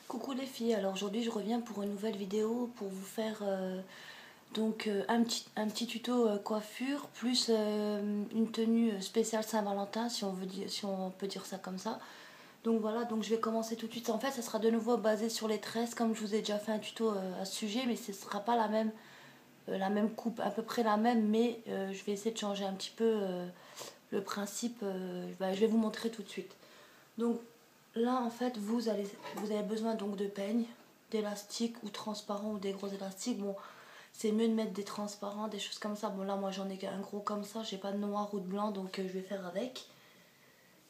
Coucou les filles, alors aujourd'hui je reviens pour une nouvelle vidéo pour vous faire un petit tuto coiffure plus une tenue spéciale Saint-Valentin si si on peut dire ça comme ça. Donc voilà, donc je vais commencer tout de suite. En fait ça sera de nouveau basé sur les tresses comme je vous ai déjà fait un tuto à ce sujet, mais ce ne sera pas la même coupe, à peu près la même, mais je vais essayer de changer un petit peu le principe. Je vais vous montrer tout de suite. Donc là en fait vous avez besoin donc de peignes, d'élastiques ou transparents ou des gros élastiques. Bon, c'est mieux de mettre des transparents, des choses comme ça. Bon là moi j'en ai un gros comme ça, j'ai pas de noir ou de blanc, donc je vais faire avec.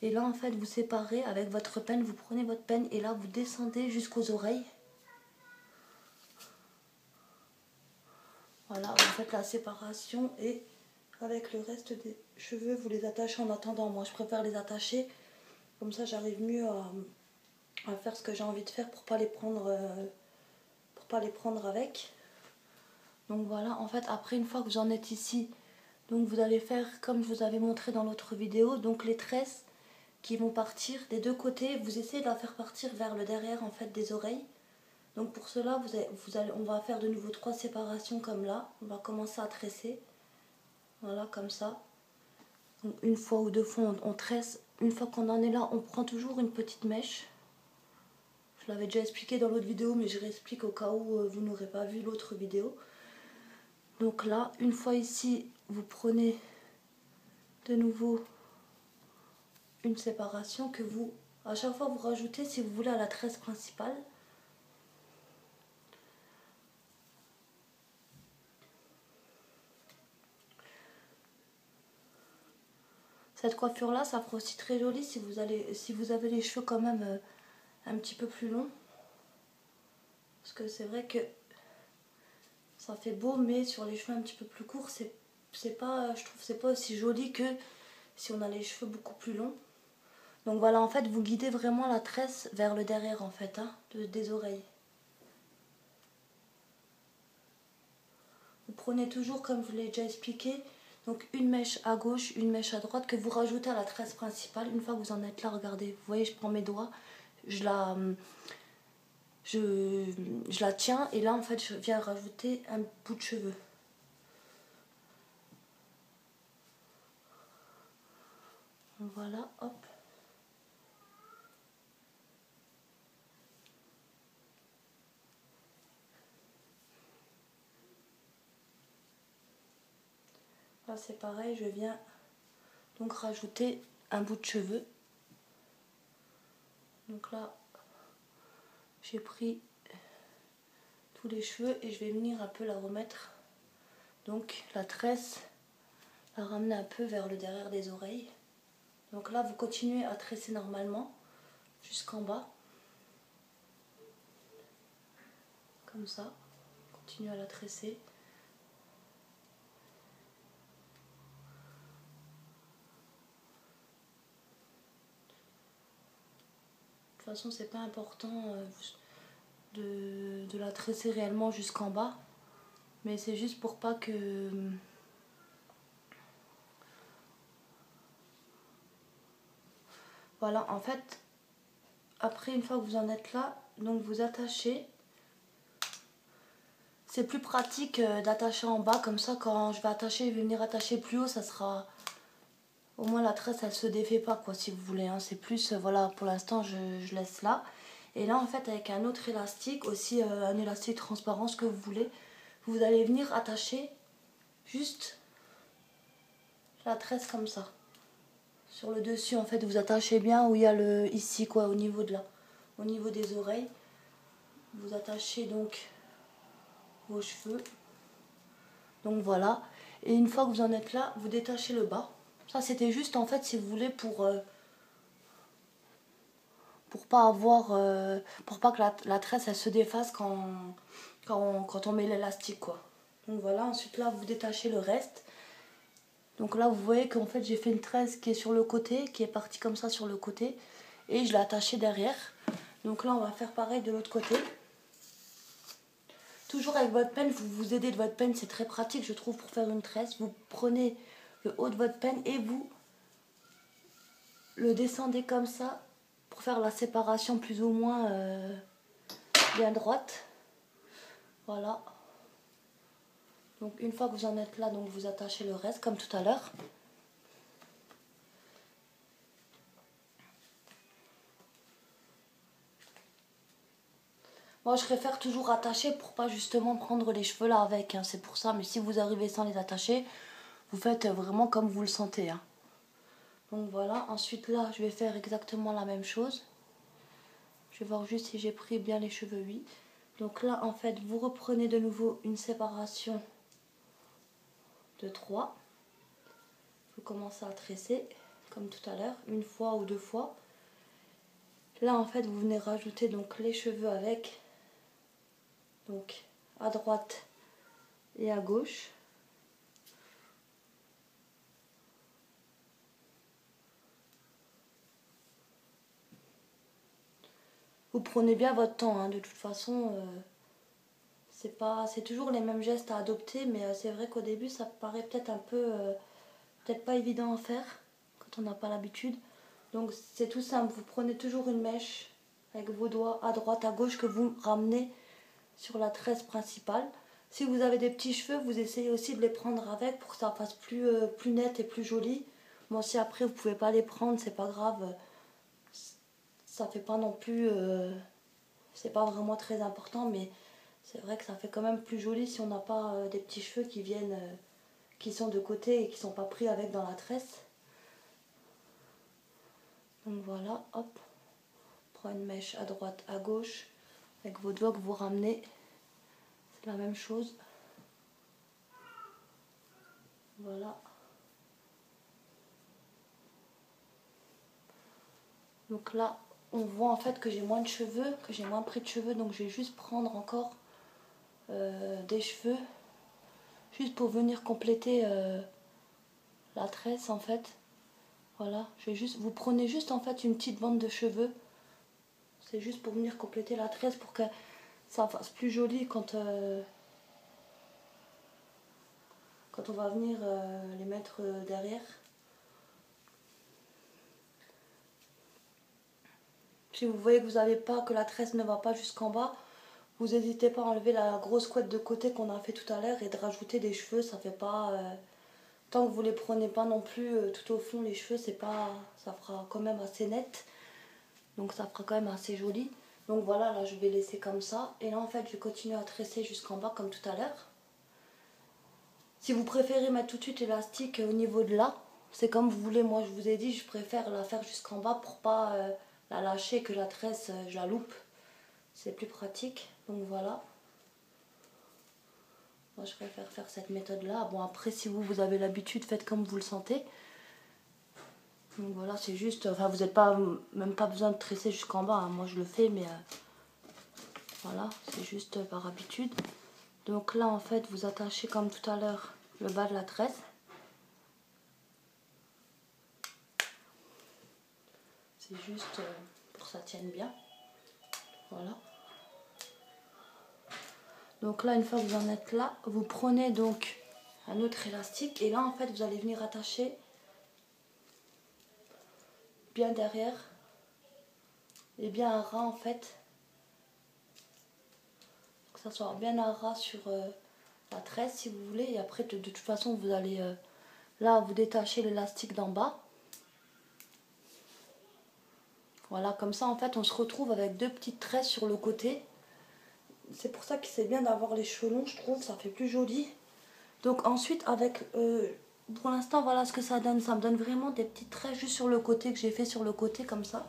Et là en fait vous séparez avec votre peigne, vous prenez votre peigne et là vous descendez jusqu'aux oreilles. Voilà, vous faites la séparation et avec le reste des cheveux vous les attachez en attendant. Moi je préfère les attacher, comme ça j'arrive mieux à faire ce que j'ai envie de faire pour pas les prendre avec. Donc voilà, en fait après une fois que vous en êtes ici, donc vous allez faire comme je vous avais montré dans l'autre vidéo, donc les tresses qui vont partir des deux côtés, vous essayez de la faire partir vers le derrière en fait des oreilles. Donc pour cela on va faire de nouveau 3 séparations comme là. On va commencer à tresser, voilà comme ça. Donc une fois ou deux fois on tresse. Une fois qu'on en est là, on prend toujours une petite mèche. Je l'avais déjà expliqué dans l'autre vidéo, mais je réexplique au cas où vous n'aurez pas vu l'autre vidéo. Donc là, une fois ici, vous prenez de nouveau une séparation que vous, à chaque fois vous rajoutez si vous voulez à la tresse principale. Cette coiffure là, ça fera aussi très joli si vous avez les cheveux quand même un petit peu plus longs. Parce que c'est vrai que ça fait beau, mais sur les cheveux un petit peu plus courts, je trouve c'est pas aussi joli que si on a les cheveux beaucoup plus longs. Donc voilà, en fait, vous guidez vraiment la tresse vers le derrière en fait, hein, des oreilles. Vous prenez toujours, comme je vous l'ai déjà expliqué, donc une mèche à gauche, une mèche à droite que vous rajoutez à la tresse principale. Une fois que vous en êtes là, regardez, vous voyez, je prends mes doigts, je la tiens et là en fait je viens rajouter un bout de cheveux. Voilà, hop. Là c'est pareil, je viens donc rajouter un bout de cheveux. Donc là j'ai pris tous les cheveux et je vais venir un peu la remettre, donc la tresse, la ramener un peu vers le derrière des oreilles. Donc là vous continuez à tresser normalement jusqu'en bas, comme ça, continuez à la tresser. De toute façon c'est pas important de la tresser réellement jusqu'en bas, mais c'est juste pour pas que voilà, en fait après une fois que vous en êtes là, donc vous attachez. C'est plus pratique d'attacher en bas, comme ça quand je vais attacher, je vais venir attacher plus haut, ça sera au moins la tresse elle se défait pas quoi, si vous voulez, hein. C'est plus voilà, pour l'instant je laisse là. Et là en fait avec un autre élastique, aussi un élastique transparent, ce que vous voulez, vous allez venir attacher juste la tresse comme ça. Sur le dessus en fait vous attachez bien où il y a le ici quoi, au niveau de là, au niveau des oreilles. Vous attachez donc vos cheveux. Donc voilà. Et une fois que vous en êtes là, vous détachez le bas. Ça c'était juste en fait si vous voulez pour pas avoir pour pas que la tresse elle se défasse quand on met l'élastique quoi. Donc voilà, ensuite là vous détachez le reste. Donc là vous voyez qu'en fait j'ai fait une tresse qui est sur le côté, qui est partie comme ça sur le côté, et je l'ai attachée derrière. Donc là on va faire pareil de l'autre côté. Toujours avec votre peigne, vous vous aidez de votre peigne, c'est très pratique je trouve pour faire une tresse. Vous prenez le haut de votre peigne et vous le descendez comme ça pour faire la séparation plus ou moins bien droite. Voilà. Donc une fois que vous en êtes là, donc vous attachez le reste comme tout à l'heure. Moi je préfère toujours attacher pour pas justement prendre les cheveux là avec, hein. C'est pour ça, mais si vous arrivez sans les attacher, vous faites vraiment comme vous le sentez, hein. Donc voilà, ensuite là je vais faire exactement la même chose. Je vais voir juste si j'ai pris bien les cheveux, oui. Donc là en fait vous reprenez de nouveau une séparation de 3. Vous commencez à tresser comme tout à l'heure, une fois ou 2 fois. Là en fait vous venez rajouter donc les cheveux avec, donc à droite et à gauche. Vous prenez bien votre temps, hein, de toute façon, c'est toujours les mêmes gestes à adopter, mais c'est vrai qu'au début ça paraît peut-être un peu, peut-être pas évident à faire quand on n'a pas l'habitude. Donc c'est tout simple, vous prenez toujours une mèche avec vos doigts à droite, à gauche que vous ramenez sur la tresse principale. Si vous avez des petits cheveux, vous essayez aussi de les prendre avec pour que ça fasse plus net et plus joli. Bon, si après vous pouvez pas les prendre, c'est pas grave. Ça fait pas non plus, c'est pas vraiment très important, mais c'est vrai que ça fait quand même plus joli si on n'a pas des petits cheveux qui viennent, qui sont de côté et qui sont pas pris avec dans la tresse. Donc voilà, hop, on prend une mèche à droite, à gauche, avec vos doigts que vous ramenez, c'est la même chose. Voilà. Donc là, on voit en fait que j'ai moins de cheveux, que j'ai moins pris de cheveux, donc je vais juste prendre encore des cheveux, juste pour venir compléter la tresse en fait. Voilà, vous prenez juste en fait une petite bande de cheveux, c'est juste pour venir compléter la tresse, pour que ça fasse plus joli quand on va venir les mettre derrière. Si vous voyez que vous n'avez pas, que la tresse ne va pas jusqu'en bas, vous n'hésitez pas à enlever la grosse couette de côté qu'on a fait tout à l'heure et de rajouter des cheveux. Ça fait pas, tant que vous les prenez pas non plus tout au fond, les cheveux, c'est pas, ça fera quand même assez net, donc ça fera quand même assez joli. Donc voilà, là je vais laisser comme ça, et là en fait je vais continuer à tresser jusqu'en bas comme tout à l'heure. Si vous préférez mettre tout de suite l'élastique au niveau de là, c'est comme vous voulez. Moi je vous ai dit, je préfère la faire jusqu'en bas pour pas la lâcher, que la tresse je la loupe. C'est plus pratique, donc voilà. Moi je préfère faire cette méthode là. Bon après si vous avez l'habitude, faites comme vous le sentez. Donc voilà, c'est juste, enfin vous n'êtes même pas besoin de tresser jusqu'en bas, hein. Moi je le fais, mais voilà, c'est juste par habitude. Donc là en fait vous attachez comme tout à l'heure le bas de la tresse. C'est juste pour que ça tienne bien. Voilà. Donc là une fois que vous en êtes là, vous prenez donc un autre élastique et là en fait vous allez venir attacher bien derrière et bien à ras en fait, que ça soit bien à ras sur la tresse si vous voulez, et après de toute façon vous allez là vous détachez l'élastique d'en bas. Voilà, comme ça en fait on se retrouve avec deux petites tresses sur le côté. C'est pour ça que c'est bien d'avoir les cheveux longs, je trouve, ça fait plus joli. Donc ensuite avec pour l'instant voilà ce que ça donne. Ça me donne vraiment des petites tresses juste sur le côté, que j'ai fait sur le côté comme ça.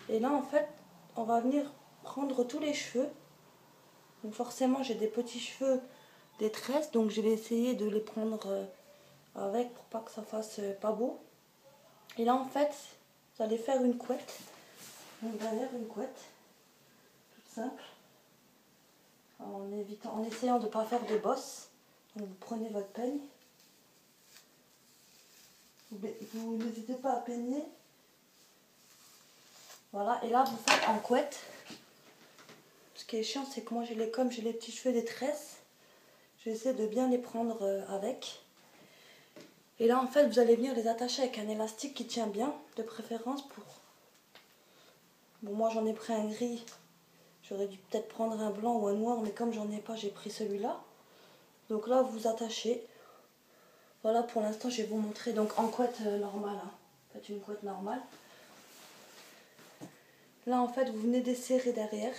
Et là en fait on va venir prendre tous les cheveux. Donc forcément j'ai des petits cheveux, des tresses, donc je vais essayer de les prendre avec pour pas que ça fasse pas beau. Et là en fait vous allez faire une couette. Donc derrière une couette toute simple, en essayant de ne pas faire de bosses. Donc vous prenez votre peigne, vous n'hésitez pas à peigner. Voilà, et là vous faites en couette. Ce qui est chiant, c'est que moi comme j'ai les petits cheveux des tresses, j'essaie de bien les prendre avec. Et là en fait vous allez venir les attacher avec un élastique qui tient bien, de préférence pour... Bon moi j'en ai pris un gris, J'aurais dû peut-être prendre un blanc ou un noir, mais comme j'en ai pas, j'ai pris celui-là. Donc là, vous attachez. Voilà, pour l'instant, je vais vous montrer donc en couette normale. Hein. Faites une couette normale. Là, en fait, vous venez desserrer derrière.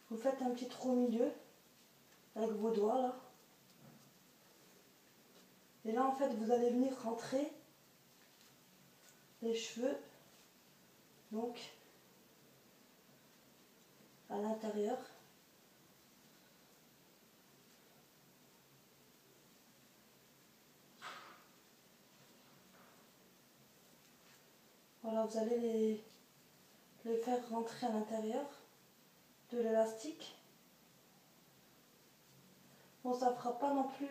Vous faites un petit trou au milieu avec vos doigts là. Et là, en fait, vous allez venir rentrer les cheveux donc à l'intérieur. Voilà, vous allez les faire rentrer à l'intérieur de l'élastique. Bon, ça fera pas non plus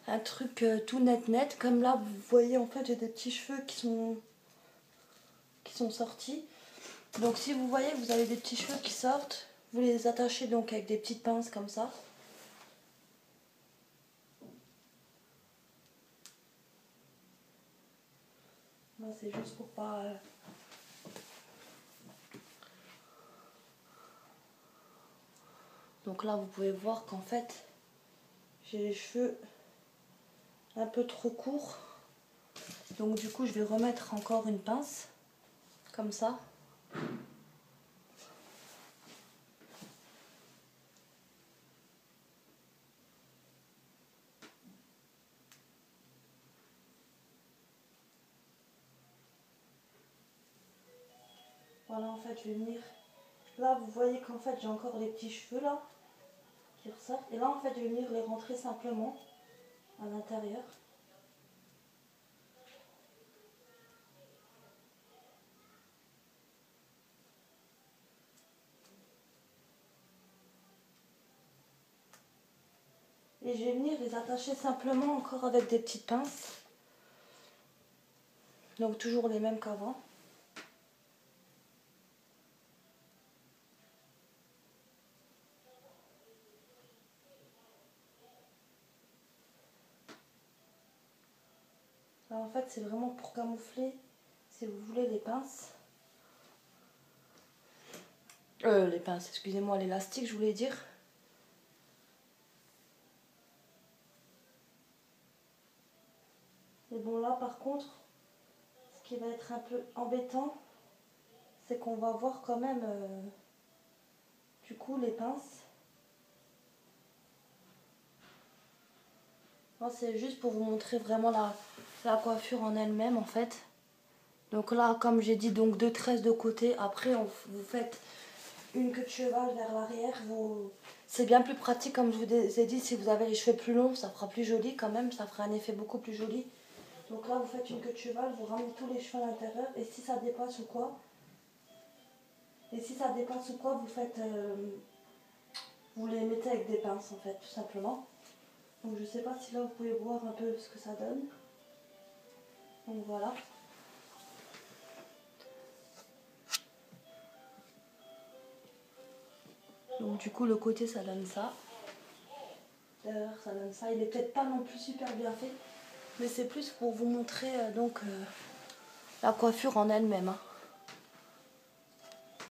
un truc tout net. Comme là, vous voyez, en fait, j'ai des petits cheveux qui sont sortis. Donc si vous voyez que vous avez des petits cheveux qui sortent, vous les attachez donc avec des petites pinces comme ça. Là, c'est juste pour pas... Donc là, vous pouvez voir qu'en fait, j'ai les cheveux un peu trop courts. Donc du coup, je vais remettre encore une pince, comme ça. Voilà, en fait, je vais venir... Là, vous voyez qu'en fait, j'ai encore les petits cheveux là, qui ressortent. Et là, en fait, je vais venir les rentrer simplement à l'intérieur. Et je vais venir les attacher simplement encore avec des petites pinces. Donc toujours les mêmes qu'avant. Alors en fait, c'est vraiment pour camoufler, si vous voulez, les pinces. Les pinces, excusez-moi, l'élastique, je voulais dire. Et bon, là, par contre, ce qui va être un peu embêtant, c'est qu'on va voir quand même, du coup, les pinces. C'est juste pour vous montrer vraiment la coiffure en elle-même, en fait. Donc là, comme j'ai dit, donc 2 tresses de côté. Après, vous faites une queue de cheval vers l'arrière. C'est bien plus pratique, comme je vous ai dit, si vous avez les cheveux plus longs, ça fera plus joli quand même. Ça fera un effet beaucoup plus joli. Donc là, vous faites une queue de cheval, vous ramenez tous les cheveux à l'intérieur. Et si ça dépasse ou quoi, vous faites... vous les mettez avec des pinces, en fait, tout simplement. Donc je sais pas si là, vous pouvez voir un peu ce que ça donne. Donc voilà. Donc du coup, le côté, ça donne ça. Derrière, ça donne ça. Il est peut-être pas non plus super bien fait. Mais c'est plus pour vous montrer la coiffure en elle-même. Hein.